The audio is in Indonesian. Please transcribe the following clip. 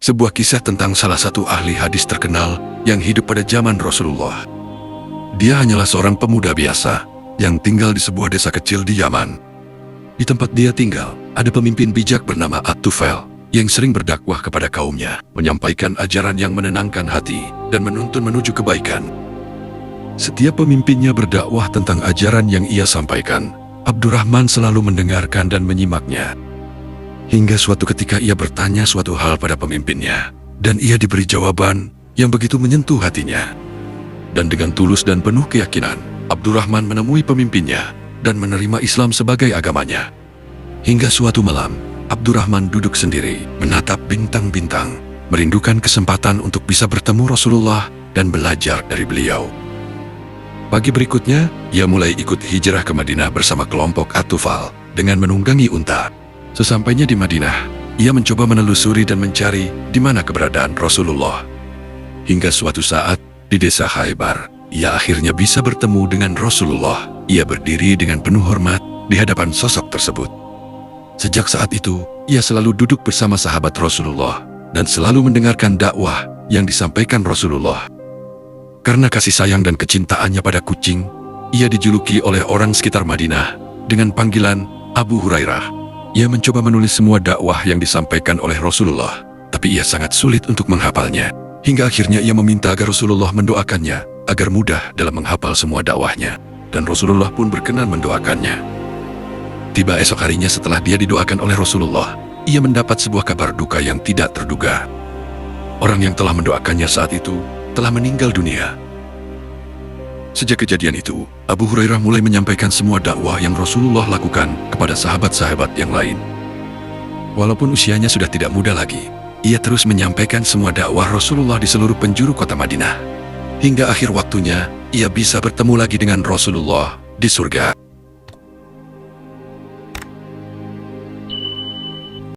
Sebuah kisah tentang salah satu ahli hadis terkenal yang hidup pada zaman Rasulullah. Dia hanyalah seorang pemuda biasa yang tinggal di sebuah desa kecil di Yaman. Di tempat dia tinggal, ada pemimpin bijak bernama At-Tufail yang sering berdakwah kepada kaumnya, menyampaikan ajaran yang menenangkan hati dan menuntun menuju kebaikan. Setiap pemimpinnya berdakwah tentang ajaran yang ia sampaikan, Abdurrahman selalu mendengarkan dan menyimaknya. Hingga suatu ketika ia bertanya suatu hal pada pemimpinnya, dan ia diberi jawaban yang begitu menyentuh hatinya. Dan dengan tulus dan penuh keyakinan, Abdurrahman menemui pemimpinnya dan menerima Islam sebagai agamanya. Hingga suatu malam, Abdurrahman duduk sendiri, menatap bintang-bintang, merindukan kesempatan untuk bisa bertemu Rasulullah dan belajar dari beliau. Pagi berikutnya, ia mulai ikut hijrah ke Madinah bersama kelompok At-Tufail dengan menunggangi unta. Sesampainya di Madinah, ia mencoba menelusuri dan mencari di mana keberadaan Rasulullah. Hingga suatu saat, di desa Khaybar, ia akhirnya bisa bertemu dengan Rasulullah. Ia berdiri dengan penuh hormat di hadapan sosok tersebut. Sejak saat itu, ia selalu duduk bersama sahabat Rasulullah dan selalu mendengarkan dakwah yang disampaikan Rasulullah. Karena kasih sayang dan kecintaannya pada kucing, ia dijuluki oleh orang sekitar Madinah dengan panggilan Abu Hurairah. Ia mencoba menulis semua dakwah yang disampaikan oleh Rasulullah, tapi ia sangat sulit untuk menghafalnya. Hingga akhirnya ia meminta agar Rasulullah mendoakannya, agar mudah dalam menghafal semua dakwahnya. Dan Rasulullah pun berkenan mendoakannya. Tiba esok harinya setelah dia didoakan oleh Rasulullah, ia mendapat sebuah kabar duka yang tidak terduga. Orang yang telah mendoakannya saat itu telah meninggal dunia. Sejak kejadian itu, Abu Hurairah mulai menyampaikan semua dakwah yang Rasulullah lakukan kepada sahabat-sahabat yang lain. Walaupun usianya sudah tidak muda lagi, ia terus menyampaikan semua dakwah Rasulullah di seluruh penjuru kota Madinah. Hingga akhir waktunya, ia bisa bertemu lagi dengan Rasulullah di surga.